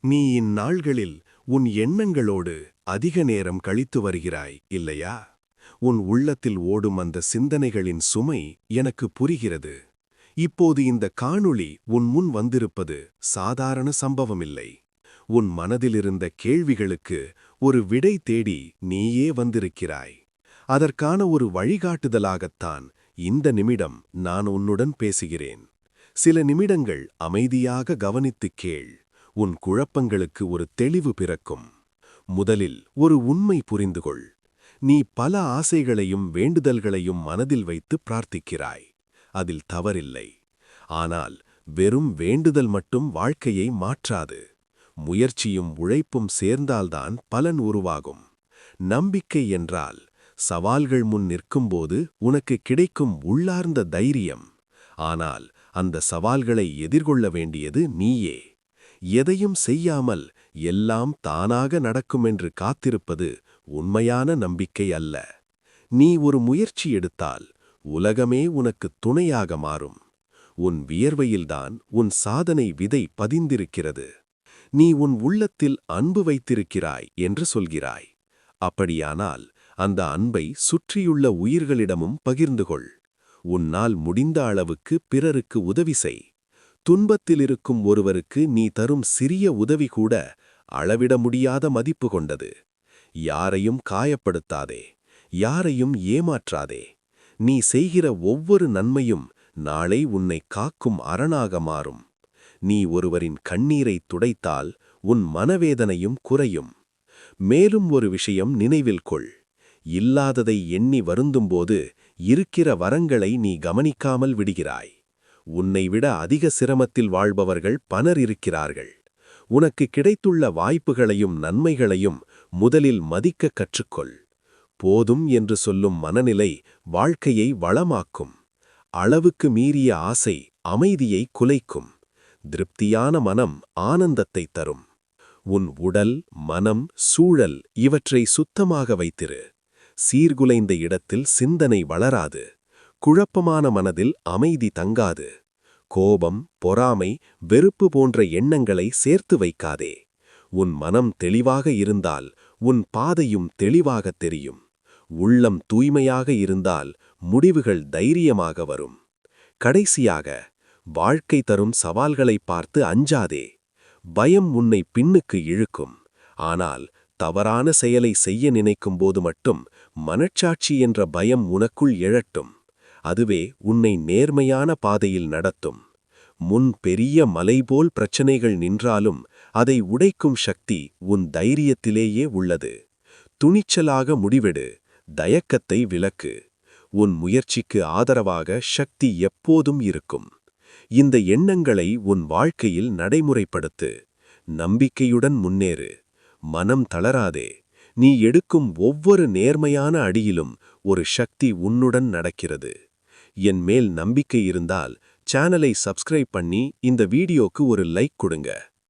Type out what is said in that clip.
நீ இந்நாள்களில் உன் எண்ணங்களோடு அதிக நேரம் கழித்து வருகிறாய், இல்லையா? உன் உள்ளத்தில் ஓடும் அந்த சிந்தனைகளின் சுமை எனக்கு புரிகிறது. இப்போது இந்த காணொளி உன் முன் வந்திருப்பது சாதாரண சம்பவமில்லை. உன் மனதிலிருந்த கேள்விகளுக்கு ஒரு விடை தேடி நீயே வந்திருக்கிறாய். அதற்கான ஒரு வழிகாட்டுதலாகத்தான் இந்த நிமிடம் நான் உன்னுடன் பேசுகிறேன். சில நிமிடங்கள் அமைதியாக கவனித்துக் கேள். உன் குழப்பங்களுக்கு ஒரு தெளிவு பிறக்கும். முதலில் ஒரு உண்மை புரிந்துகொள். நீ பல ஆசைகளையும் வேண்டுதல்களையும் மனதில் வைத்து பிரார்த்திக்கிறாய். அதில் தவறில்லை. ஆனால் வெறும் வேண்டுதல் மட்டும் வாழ்க்கையை மாற்றாது. முயற்சியும் உழைப்பும் சேர்ந்தால்தான் பலன் உருவாகும். நம்பிக்கை என்றால் சவால்கள் முன் நிற்கும்போது உனக்கு கிடைக்கும் உள்ளார்ந்த தைரியம். ஆனால் அந்த சவால்களை எதிர்கொள்ள வேண்டியது நீயே. எதையும் செய்யாமல் எல்லாம் தானாக நடக்குமென்று காத்திருப்பது உண்மையான நம்பிக்கை அல்ல. நீ ஒரு முயற்சி எடுத்தால் உலகமே உனக்கு துணையாக மாறும். உன் வியர்வையில்தான் உன் சாதனை விதை பதிந்திருக்கிறது. நீ உன் உள்ளத்தில் அன்பு வைத்திருக்கிறாய் என்று சொல்கிறாய். அப்படியானால் அந்த அன்பை சுற்றியுள்ள உயிர்களிடமும் பகிர்ந்து கொள். உன்னால் முடிந்த அளவுக்கு பிறருக்கு உதவி செய். துன்பத்திலிருக்கும் ஒருவருக்கு நீ தரும் சிறிய உதவி கூட அளவிட முடியாத மதிப்பு கொண்டது. யாரையும் காயப்படுத்தாதே, யாரையும் ஏமாற்றாதே. நீ செய்கிற ஒவ்வொரு நன்மையும் நாளை உன்னை காக்கும் அரணாக மாறும். நீ ஒருவரின் கண்ணீரை துடைத்தால் உன் மனவேதனையும் குறையும். மேலும் ஒரு விஷயம் நினைவில் கொள். இல்லாததை எண்ணி வருந்தும்போது இருக்கிற வரங்களை நீ கவனிக்காமல் விடுகிறாய். உன்னை விட அதிக சிரமத்தில் வாழ்பவர்கள் பலர் இருக்கிறார்கள். உனக்கு கிடைத்துள்ள வாய்ப்புகளையும் நன்மைகளையும் முதலில் மதிக்க கற்றுக்கொள். போதும் என்று சொல்லும் மனநிலை வாழ்க்கையை வளமாக்கும். அளவுக்கு மீறிய ஆசை அமைதியை குலைக்கும். திருப்தியான மனம் ஆனந்தத்தை தரும். உன் உடல், மனம், சூழல் இவற்றை சுத்தமாக வைத்திரு. சீர்குலைந்த இடத்தில் சிந்தனை வளராது. குழப்பமான மனதில் அமைதி தங்காது. கோபம், பொறாமை, வெறுப்பு போன்ற எண்ணங்களை சேர்த்து வைக்காதே. உன் மனம் தெளிவாக இருந்தால் உன் பாதையும் தெளிவாகத் தெரியும். உள்ளம் தூய்மையாக இருந்தால் முடிவுகள் தைரியமாக வரும். கடைசியாக, வாழ்க்கை தரும் சவால்களை பார்த்து அஞ்சாதே. பயம் உன்னை பின்னுக்கு இழுக்கும். ஆனால் தவறான செயலை செய்ய நினைக்கும் போது மட்டும் மனச்சாட்சி என்ற பயம் உனக்குள் எழட்டும். அதுவே உன்னை நேர்மையான பாதையில் நடத்தும். முன் பெரிய மலைபோல் பிரச்சனைகள் நின்றாலும் அதை உடைக்கும் சக்தி உன் தைரியத்திலேயே உள்ளது. துணிச்சலாக முடிவெடு. தயக்கத்தை விலக்கு. உன் முயற்சிக்கு ஆதரவாக சக்தி எப்போதும் இருக்கும். இந்த எண்ணங்களை உன் வாழ்க்கையில் நடைமுறைப்படுத்து. நம்பிக்கையுடன் முன்னேறு. மனம் தளராதே. நீ எடுக்கும் ஒவ்வொரு நேர்மையான அடியிலும் ஒரு சக்தி உன்னுடன் நடக்கிறது. என் மேல் நம்பிக்கை இருந்தால் சேனலை சப்ஸ்கிரைப் பண்ணி இந்த வீடியோக்கு ஒரு லைக் கொடுங்க.